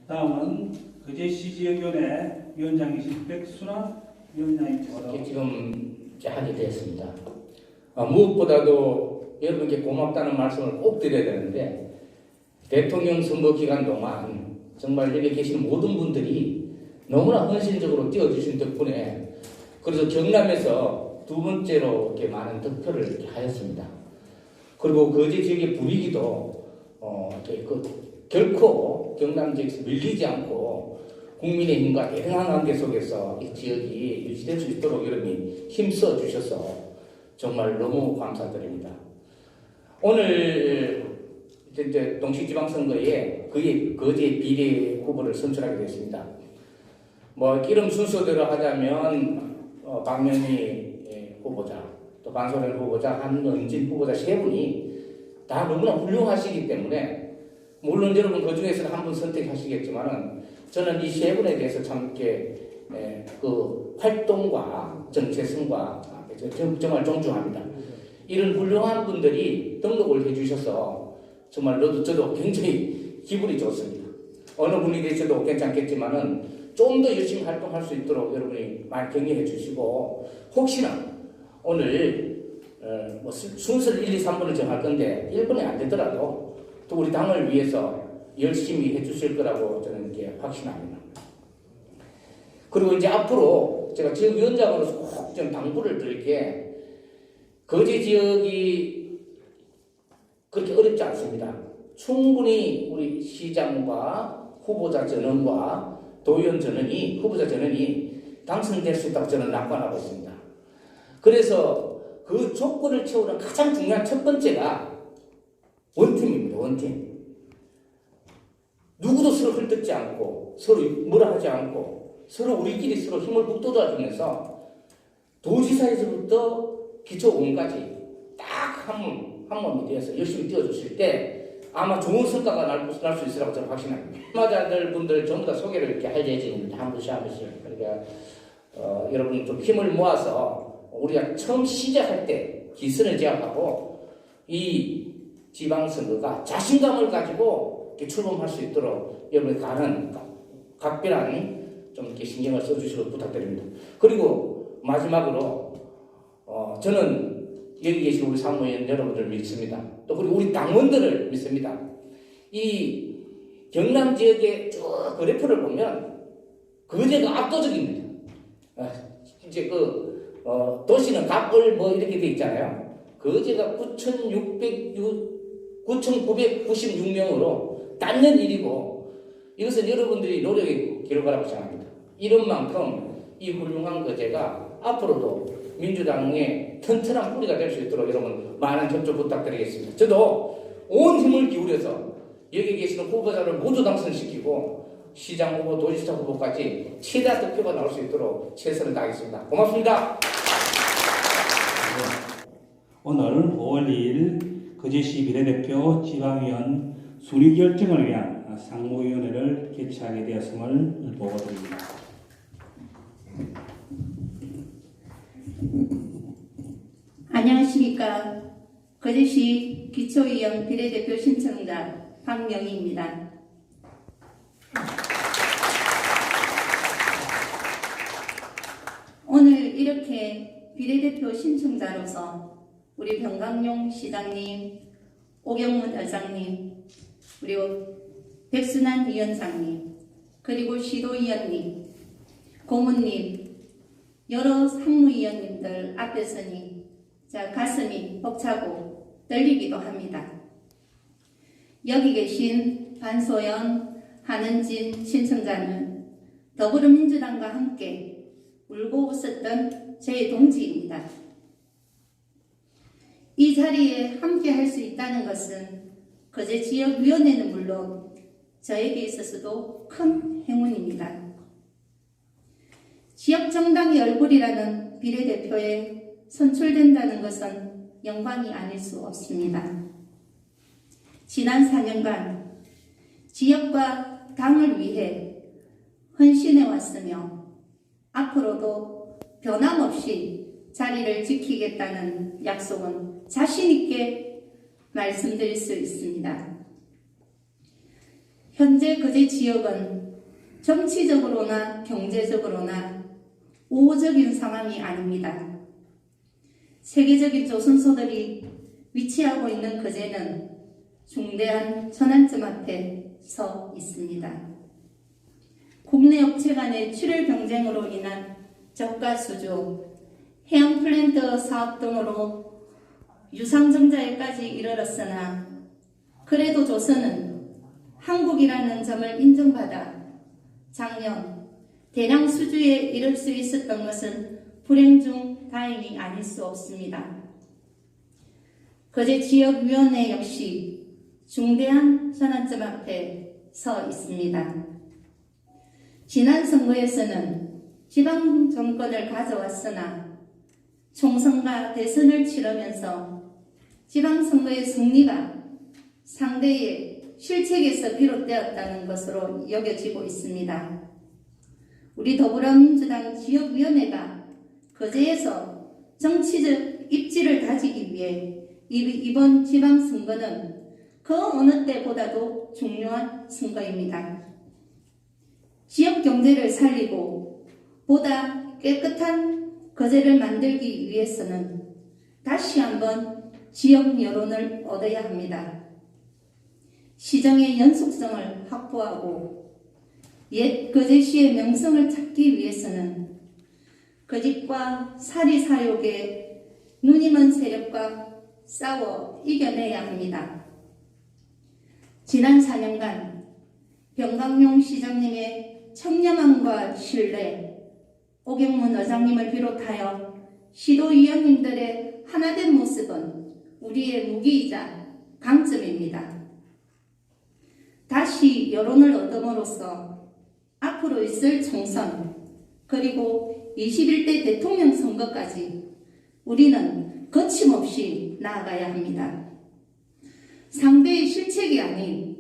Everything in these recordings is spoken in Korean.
다음은 거제시 지역위원회 위원장이신 백순환 위원장님께서 지금 하게 되었습니다. 무엇보다도 여러분께 고맙다는 말씀을 꼭 드려야 되는데, 대통령 선거 기간 동안 정말 여기 계시는 모든 분들이 너무나 헌신적으로 뛰어주신 덕분에, 그래서 경남에서 두 번째로 이렇게 많은 득표를 이렇게 하였습니다. 그리고 거제 지역의 분위기도 결코 경남 지역에서 밀리지 않고 국민의힘과 대등한 관계 속에서 이 지역이 유지될 수 있도록 여러분이 힘써 주셔서 정말 너무 감사드립니다. 오늘 이제 동시지방선거에 거제 비례 후보를 선출하게 됐습니다. 이름 순서대로 하자면 박명희 후보자, 또 반소련 후보자, 한은진 후보자 세 분이 다 너무나 훌륭하시기 때문에, 물론 여러분 그 중에서 한 분 선택하시겠지만은 저는 이 세 분에 대해서 참 이렇게 그 활동과 정체성과 정말 존중합니다. 이런 훌륭한 분들이 등록을 해주셔서 정말 저도 굉장히 기분이 좋습니다. 어느 분이 되셔도 괜찮겠지만은 좀 더 열심히 활동할 수 있도록 여러분이 많이 격려해 주시고, 혹시나 오늘 순서를 1, 2, 3번을 정할 건데 1번이 안 되더라도 또 우리 당을 위해서 열심히 해주실 거라고 저는 이렇게 확신합니다. 그리고 이제 앞으로 제가 지역위원장으로서 꼭 좀 당부를 드릴 게, 거제 지역이 그렇게 어렵지 않습니다. 충분히 우리 시장과 후보자 전원과 도의원 전원이, 후보자 전원이 당선될 수 있다고 저는 낙관하고 있습니다. 그래서 그 조건을 채우는 가장 중요한 첫 번째가 원팀입니다. 원팀. 누구도 서로 헐뜯지 않고, 서로 뭐라 하지 않고, 서로 우리끼리 서로 힘을 북돋아주면서 도지사에서부터 기초원까지 딱 한 몸이 되어서 열심히 뛰어주실 때 아마 좋은 성과가 날 수 있으라고 저는 확신합니다. 참가자들 분들 전부 다 소개를 이렇게 할 예정입니다. 한 분씩 한 분씩. 그러니까 여러분 좀 힘을 모아서 우리가 처음 시작할 때 기선을 제압하고 이 지방선거가 자신감을 가지고 이렇게 출범할 수 있도록 여러분이 가는 각별한 좀 이렇게 신경을 써주시고 부탁드립니다. 그리고 마지막으로 저는 여기 계신 우리 사무위원 여러분들을 믿습니다. 또 그리고 우리 당원들을 믿습니다. 이 경남 지역의 쭉 그래프를 보면 거제가 압도적입니다. 이제 도시는 갑을 이렇게 돼 있잖아요. 거제가 9,996명으로 단연 1위고, 이것은 여러분들이 노력의 결과라고 생각합니다. 이런 만큼 이 훌륭한 거제가 앞으로도 민주당의 튼튼한 뿌리가 될 수 있도록 여러분 많은 협조 부탁드리겠습니다. 저도 온 힘을 기울여서 여기 계시는 후보자를 모두 당선시키고 시장 후보, 도지사 후보까지 최다 득표가 나올 수 있도록 최선을 다하겠습니다. 고맙습니다. 오늘 5월 2일 거제시 비례대표 지방위원 순위 결정을 위한 상무위원회를 개최하게 되었음을 보고드립니다. 안녕하십니까. 거제시 기초위원 비례대표 신청자 박명희입니다. 오늘 이렇게 비례대표 신청자로서 우리 병강용 시장님, 오경문 회장님, 그리고 백순환 위원장님, 그리고 시도위원님, 고문님, 여러 상무위원님들 앞에 서니 가슴이 벅차고 떨리기도 합니다. 여기 계신 반소연, 한은진 신청자는 더불어민주당과 함께 울고 웃었던 제 동지입니다. 이 자리에 함께 할 수 있다는 것은 거제 지역위원회는 물론 저에게 있어서도 큰 행운입니다. 지역정당의 얼굴이라는 비례대표에 선출된다는 것은 영광이 아닐 수 없습니다. 지난 4년간 지역과 당을 위해 헌신해 왔으며 앞으로도 변함없이 자리를 지키겠다는 약속은 자신 있게 말씀드릴 수 있습니다. 현재 거제 지역은 정치적으로나 경제적으로나 우호적인 상황이 아닙니다. 세계적인 조선소들이 위치하고 있는 거제는 중대한 전환점 앞에 서 있습니다. 국내 업체 간의 출혈 경쟁으로 인한 저가 수주, 해양 플랜트 사업 등으로 유상증자에까지 이르렀으나 그래도 조선은 한국이라는 점을 인정받아 작년 대량 수주에 이를 수 있었던 것은 불행 중 다행이 아닐 수 없습니다. 거제 지역위원회 역시 중대한 전환점 앞에 서 있습니다. 지난 선거에서는 지방 정권을 가져왔으나 총선과 대선을 치르면서 지방선거의 승리가 상대의 실책에서 비롯되었다는 것으로 여겨지고 있습니다. 우리 더불어민주당 지역위원회가 거제에서 정치적 입지를 다지기 위해 이번 지방선거는 그 어느 때보다도 중요한 선거입니다. 지역 경제를 살리고 보다 깨끗한 거제를 만들기 위해서는 다시 한번 지역 여론을 얻어야 합니다. 시정의 연속성을 확보하고 옛 거제시의 명성을 찾기 위해서는 거짓과 사리사욕의 눈이 먼 세력과 싸워 이겨내야 합니다. 지난 4년간 병강용 시장님의 청렴함과 신뢰, 오경문 의장님을 비롯하여 시도위원님들의 하나된 모습은 우리의 무기이자 강점입니다. 다시 여론을 얻음으로써 앞으로 있을 총선 그리고 21대 대통령 선거까지 우리는 거침없이 나아가야 합니다. 상대의 실책이 아닌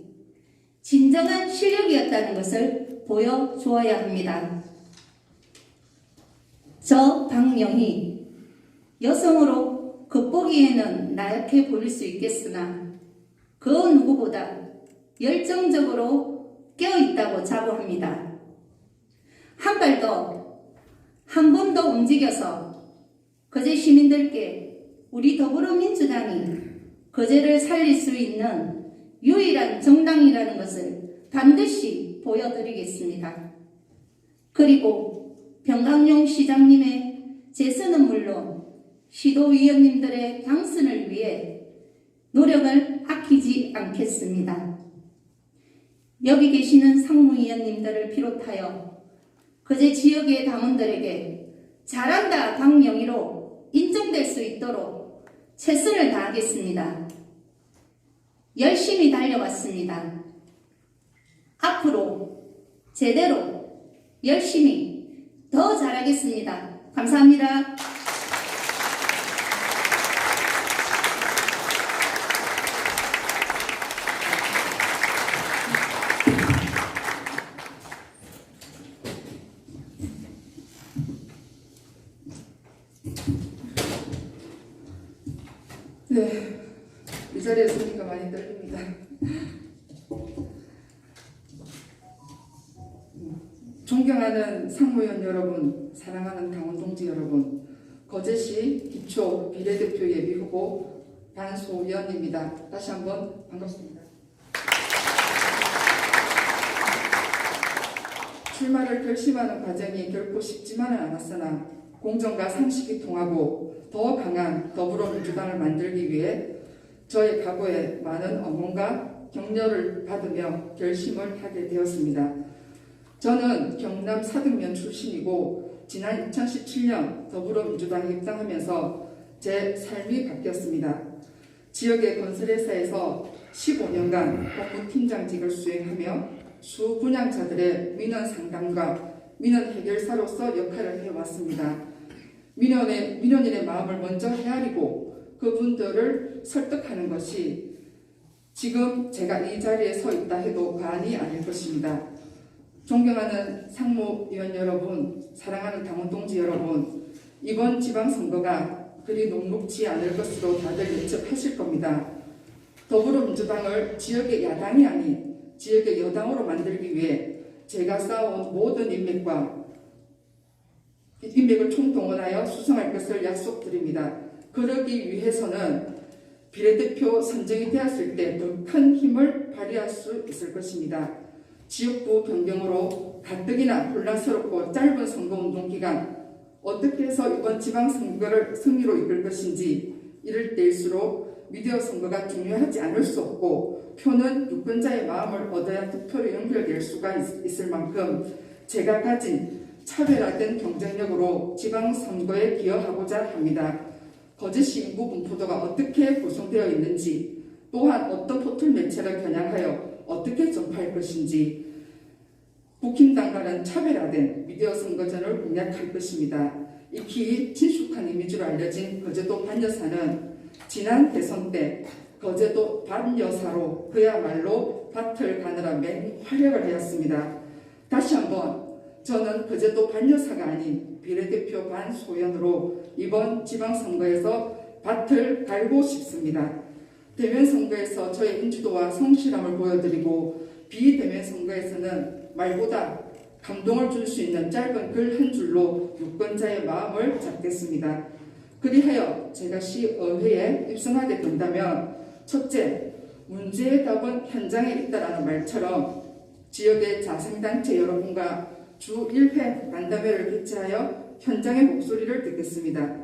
진정한 실력이었다는 것을 보여주어야 합니다. 저 박명희 여성으로 겉보기에는 나약해 보일 수 있겠으나 그 누구보다 열정적으로 깨어있다고 자부합니다. 한 발도 한 번도 움직여서 거제 시민들께 우리 더불어민주당이 거제를 살릴 수 있는 유일한 정당이라는 것을 반드시 보여드리겠습니다. 그리고 병강용 시장님의 재선은 물론 시도위원님들의 당선을 위해 노력을 아끼지 않겠습니다. 여기 계시는 상무위원님들을 비롯하여 거제 지역의 당원들에게 잘한다 박명희로 인정될 수 있도록 최선을 다하겠습니다. 열심히 달려왔습니다. 앞으로 제대로 열심히 더 잘하겠습니다. 감사합니다. 네, 이 자리에 서니까 많이 떨립니다. 존경하는 상무위원 여러분, 사랑하는 당원 동지 여러분, 거제시 기초 비례대표 예비후보 반소위원입니다. 다시 한번 반갑습니다. 출마를 결심하는 과정이 결코 쉽지만은 않았으나 공정과 상식이 통하고 더 강한 더불어민주당을 만들기 위해 저의 각오에 많은 응원과 격려를 받으며 결심을 하게 되었습니다. 저는 경남 사등면 출신이고 지난 2017년 더불어민주당에 입당하면서 제 삶이 바뀌었습니다. 지역의 건설회사에서 15년간 법무팀장직을 수행하며 수분양자들의 민원 상담과 민원 해결사로서 역할을 해왔습니다. 민원인의 마음을 먼저 헤아리고 그분들을 설득하는 것이 지금 제가 이 자리에 서 있다 해도 과언이 아닐 것입니다. 존경하는 상무위원 여러분, 사랑하는 당원 동지 여러분, 이번 지방선거가 그리 녹록지 않을 것으로 다들 예측하실 겁니다. 더불어민주당을 지역의 야당이 아닌 지역의 여당으로 만들기 위해 제가 쌓아온 모든 인맥을 총동원하여 수성할 것을 약속드립니다. 그러기 위해서는 비례대표 선정이 되었을 때 더 큰 힘을 발휘할 수 있을 것입니다. 지역구 변경으로 가뜩이나 혼란스럽고 짧은 선거운동 기간, 어떻게 해서 이번 지방선거를 승리로 이끌 것인지, 이럴 때일수록 미디어 선거가 중요하지 않을 수 없고 표는 유권자의 마음을 얻어야 투표로 연결될 수가 있을 만큼 제가 가진 차별화된 경쟁력으로 지방선거에 기여하고자 합니다. 거제시 인구 분포도가 어떻게 구성되어 있는지, 또한 어떤 포털 매체를 겨냥하여 어떻게 전파할 것인지, 국힘당과는 차별화된 미디어 선거전을 공략할 것입니다. 익히 친숙한 이미지로 알려진 거제도 반여사는 지난 대선 때 거제도 반여사로 그야말로 밭을 가느라 맹활약을 하였습니다. 다시 한번 저는 거제도 반여사가 아닌 비례대표 반소연으로 이번 지방선거에서 밭을 갈고 싶습니다. 대면 선거에서 저의 인지도와 성실함을 보여드리고 비대면 선거에서는 말보다 감동을 줄 수 있는 짧은 글 한 줄로 유권자의 마음을 잡겠습니다. 그리하여 제가 시의회에 입성하게 된다면 첫째, 문제의 답은 현장에 있다라는 말처럼 지역의 자생단체 여러분과 주 1회 간담회를 개최하여 현장의 목소리를 듣겠습니다.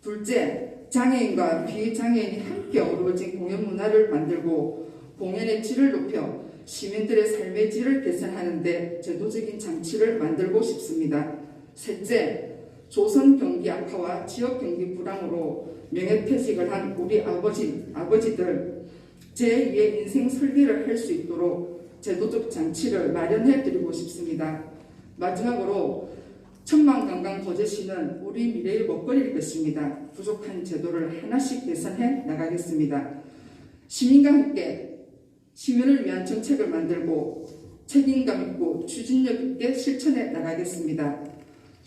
둘째, 장애인과 비장애인이 함께 어우러진 공연 문화를 만들고 공연의 질을 높여 시민들의 삶의 질을 개선하는 데 제도적인 장치를 만들고 싶습니다. 셋째, 조선 경기 악화와 지역 경기 불황으로 명예퇴직을 한 우리 아버지들 제2의 인생 설계를 할 수 있도록 제도적 장치를 마련해 드리고 싶습니다. 마지막으로 천만관광 거제시는 우리 미래의 먹거리일 것입니다. 부족한 제도를 하나씩 개선해 나가겠습니다. 시민과 함께 시민을 위한 정책을 만들고 책임감 있고 추진력 있게 실천해 나가겠습니다.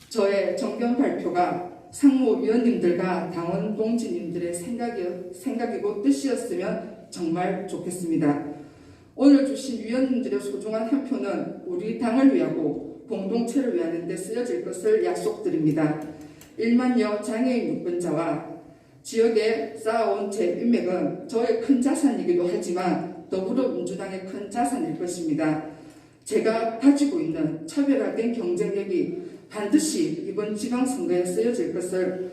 저의 정견 발표가 상무위원님들과 당원 동지님들의 생각이고 뜻이었으면 정말 좋겠습니다. 오늘 주신 위원님들의 소중한 한 표는 우리 당을 위하고 공동체를 위하는 데 쓰여질 것을 약속드립니다. 1만여 장애인 유권자와 지역에 쌓아온 제 인맥은 저의 큰 자산이기도 하지만 더불어민주당의 큰 자산일 것입니다. 제가 가지고 있는 차별화된 경쟁력이 반드시 이번 지방선거에 쓰여질 것을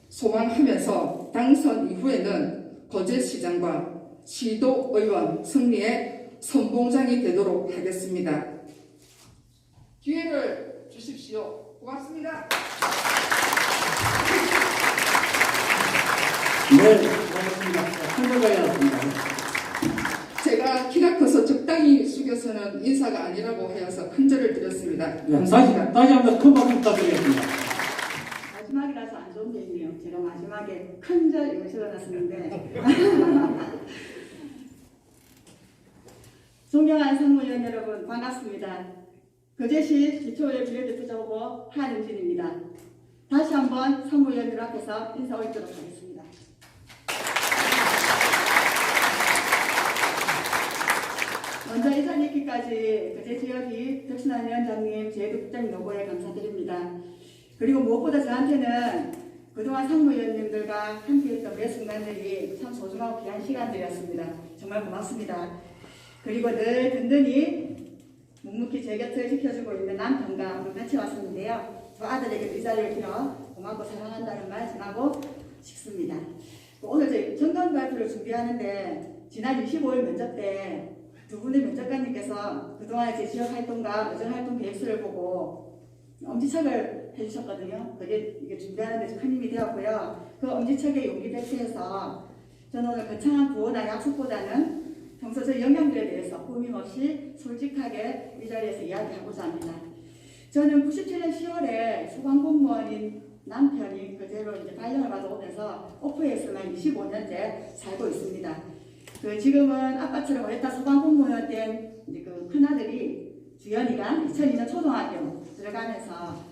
소망하면서 당선 이후에는 거제시장과 시도의원 승리의 선봉장이 되도록 하겠습니다. 기회를 주십시오. 고맙습니다. 네, 고맙습니다. 한정가였습니다. 제가 키가 커서 적당히 숙여서는 인사가 아니라고 하여서 큰절을 드렸습니다. 감사합니다. 다시 한번 큰 박수 부탁드리겠습니다. 마지막이라서 안 좋은 게 있네요. 제가 마지막에 큰절 이거 적어놨었는데 존경하는 상무위원 여러분 반갑습니다. 거제시 기초의 비례대표 후보 한은진입니다. 다시 한번 상무위원들 앞에서 인사 올리도록 하겠습니다. 먼저 이 자리에 있기까지 거제 지역이 덕신한 위원장님, 제도 국장님 노고에 감사드립니다. 그리고 무엇보다 저한테는 그동안 상무위원님들과 함께했던 매 순간들이 참 소중하고 귀한 시간들이었습니다. 정말 고맙습니다. 그리고 늘 든든히 묵묵히 제 곁을 지켜주고 있는 남편과 오늘 같이 왔었는데요. 저 아들에게 이 자리를 빌어 고맙고 사랑한다는 말 전하고 싶습니다. 오늘 저희 정강 발표를 준비하는데 지난 25일 면접 때 두 분의 면접관님께서 그동안의 제 지역 활동과 의정 활동 계획서를 보고 엄지척을 해주셨거든요. 그게 이게 준비하는데 큰 힘이 되었고요. 그 엄지척에 용기 배치해서 저는 오늘 거창한 구호나 약속보다는 평소 저희 영향들에 대해서 꾸밈없이 솔직하게 이 자리에서 이야기하고자 합니다. 저는 97년 10월에 소방공무원인 남편이 그대로 이제 발령을 받아 오면서 오프에서만 25년째 살고 있습니다. 지금은 아빠처럼 어렸다 소방공무원 된 이제 그 큰아들이 주연이가 2002년 초등학교 들어가면서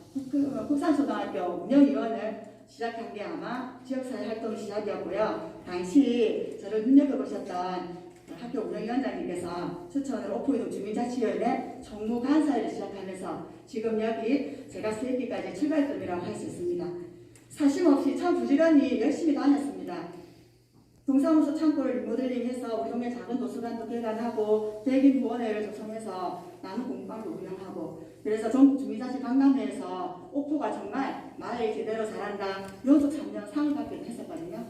국산초등학교 운영위원을 시작한 게 아마 지역사회 활동 시작이었고요. 당시 저를 눈여겨보셨던 학교 운영위원장님께서 추천으로 옥포이동 주민자치위원회 총무 간사를 시작하면서 지금 여기 제가 수행기까지 출발점이라고 할 수 있습니다. 사심 없이 참 부지런히 열심히 다녔습니다. 동사무소 창고를 리모델링해서 우리 동네 작은 도서관도 개관하고 100인 후원회를 조성해서 나눔 공방도 운영하고 그래서 전국 주민자치 박람회에서 옥포가 정말 마을 제대로 잘한다 연속 3년 상을 받기도 했었거든요.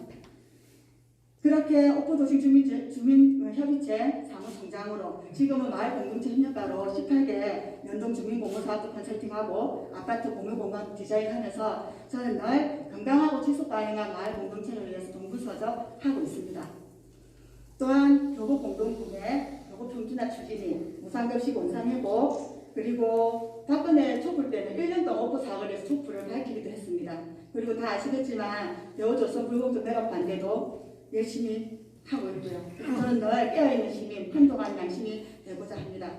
그렇게 옥포도시 주민협의체 사무총장으로 지금은 마을 공동체 협력가로 18개 연동 주민공무사업도 컨설팅하고 아파트 공유공간 디자인하면서 저는 늘 건강하고 지속 가능한 마을 공동체를 위해서 동부서적 하고 있습니다. 또한 교복 공동구매, 교복 평준화 추진이 무상급식 원상회복 그리고 박근혜 촛불 때는 1년 동안 옥포 사업을 해서 촛불을 밝히기도 했습니다. 그리고 다 아시겠지만 여호조선 불공정 매각 반대도 열심히 하고 있고요. 저는 늘 깨어있는 시민, 판도간 양심이 되고자 합니다.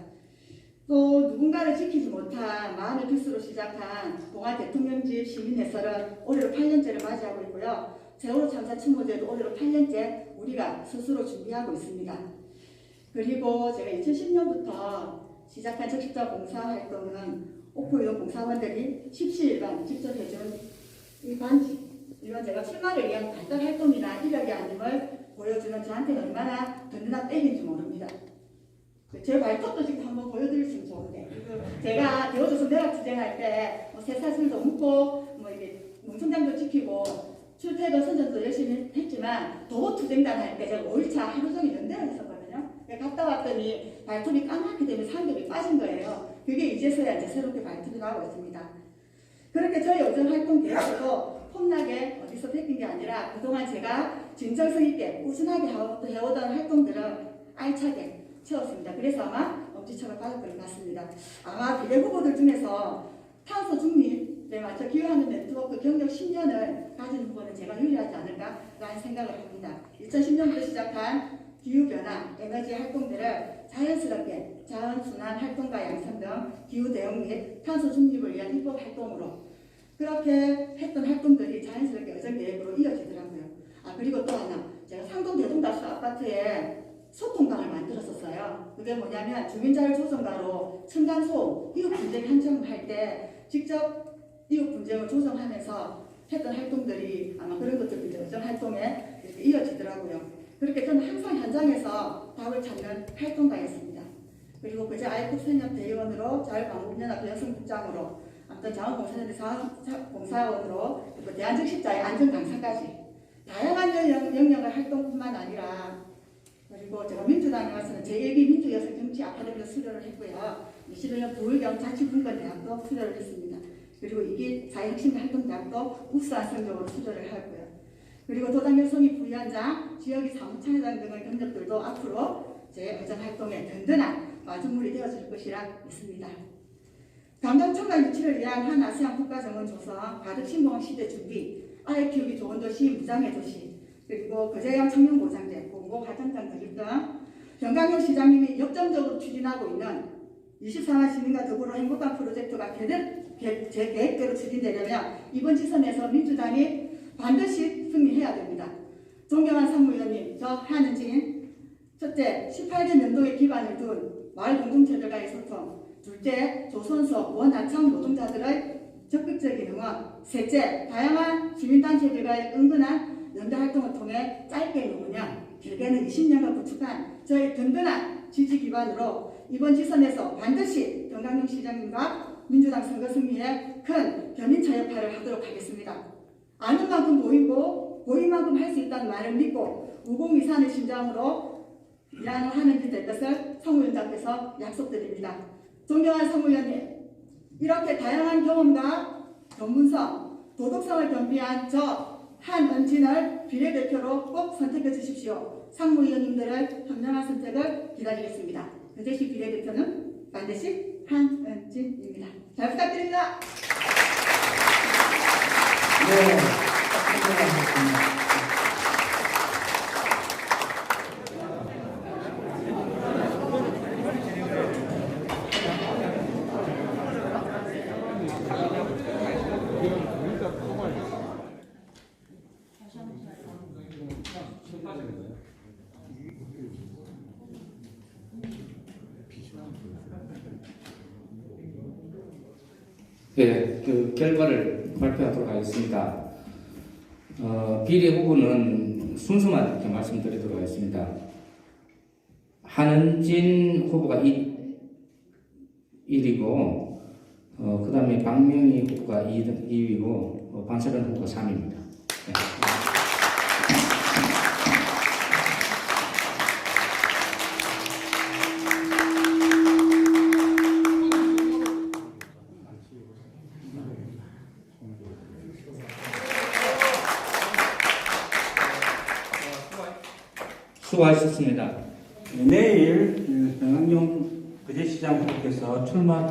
또 누군가를 지키지 못한 마음의 빚으로 시작한 봉화 대통령집 시민해설은 올해로 8년째를 맞이하고 있고요. 세월호 참사 추모제도 올해로 8년째 우리가 스스로 준비하고 있습니다. 그리고 제가 2010년부터 시작한 적십자 봉사활동은 옥포이동 봉사원들이 십시일반 직접 해준 이 반지 이건 제가 출마를 위한 발달 활동이나 이력이 아님을 보여주는 저한테는 얼마나 든든한 백인지 모릅니다. 제 발톱도 지금 한번 보여드렸으면 좋은데 제가 대우조선 대학 투쟁할 때 새사슬도 묻고 이게 농성장도 지키고 출퇴근 선전도 열심히 했지만 도보 투쟁단 할 때 제가 5일차 하루 종일 연대를 했었거든요. 갔다 왔더니 발톱이 까맣게 되면 상급이 빠진 거예요. 그게 이제서야 이제 새롭게 발톱이 나오고 있습니다. 그렇게 저희 요즘 활동 계획도 폼나게 어디서 뺏긴 게 아니라 그동안 제가 진정성 있게 꾸준하게 해오던 활동들을 알차게 채웠습니다. 그래서 아마 엄지척을 받을 것 같습니다. 아마 비례 후보들 중에서 탄소 중립에 맞춰 기여하는 네트워크 경력 10년을 가진 후보는 제가 유리하지 않을까라는 생각을 합니다. 2010년부터 시작한 기후변화, 에너지 활동들을 자연스럽게 자원순환 활동과 양성 등 기후대응 및 탄소 중립을 위한 입법 활동으로 그렇게 했던 활동들이 자연스럽게 의정계획으로 이어지더라고요. 그리고 또 하나, 제가 상동 대동다수 아파트에 소통방을 만들었었어요. 그게 뭐냐면 주민자율조정가로 층간소음, 이웃분쟁 한정할 때 직접 이웃분쟁을 조정하면서 했던 활동들이 아마 그런 것들이 이제 의정활동에 이렇게 이어지더라고요. 그렇게 저는 항상 현장에서 답을 찾는 활동가였습니다. 그리고 그제 아이국선협 대의원으로 자율방법연합 여성국장으로 아무튼 자원봉사연대 봉사원으로 대한적십자의 안전강사까지 다양한 영역의 활동뿐만 아니라 그리고 제가 민주당에 와서는 제1기 민주여성정치 아카데미도 수료를 했고요. 21년 부울경 자치분권대학도 수료를 했습니다. 그리고 이게 사회혁신활동대학도 우수한 성적으로 수료를 하고요. 그리고 도당여성이 부위원장, 지역의 사무총회장 등의 경력들도 앞으로 제 의정활동에 든든한 마중물이 되어줄 것이라 믿습니다. 감정청각 유치를 위한 한 아세안 국가정원 조성, 가덕신공항 시대 준비, 아이 키우기 좋은 도시, 무장의 도시, 그리고 거제형 청년보장제, 공고가정장 등등 정강용 시장님이 역점적으로 추진하고 있는 24만 시민과 더불어 행복한 프로젝트가 제 계획대로 추진되려면 이번 지선에서 민주당이 반드시 승리해야 됩니다. 존경한 상무위원님, 저 한은진, 첫째, 18개 면도의 기반을 둔 마을 공동체들과의 소통, 둘째, 조선소, 원하청 노동자들의 적극적인 응원, 셋째, 다양한 주민단체들과의 은근한 연대활동을 통해 짧게는 5년, 길게는 20년을 구축한 저희 든든한 지지 기반으로 이번 지선에서 반드시 정강용 시장님과 민주당 선거 승리에 큰 견인차 역할을 하도록 하겠습니다. 아는 만큼 보이고 보인 만큼 할 수 있다는 말을 믿고 우공이산을 심장으로 일하는 하는 될 것을 상무위원장께서 약속드립니다. 존경한 상무위원님, 이렇게 다양한 경험과 전문성, 도덕성을 겸비한 저 한은진을 비례대표로 꼭 선택해 주십시오. 상무위원님들의 현명한 선택을 기다리겠습니다. 그 대신 비례대표는 반드시 한은진입니다. 잘 부탁드립니다. 네, 감사합니다. 예, 그 결과를 발표하도록 하겠습니다. 비례 후보는 순서만 이렇게 말씀드리도록 하겠습니다. 한은진 후보가 1위고, 그 다음에 박명희 후보가 2위고, 반세련 후보가 3위입니다. 네. 수고하셨습니다. 내일 정학용 부재시장 후보께서 출마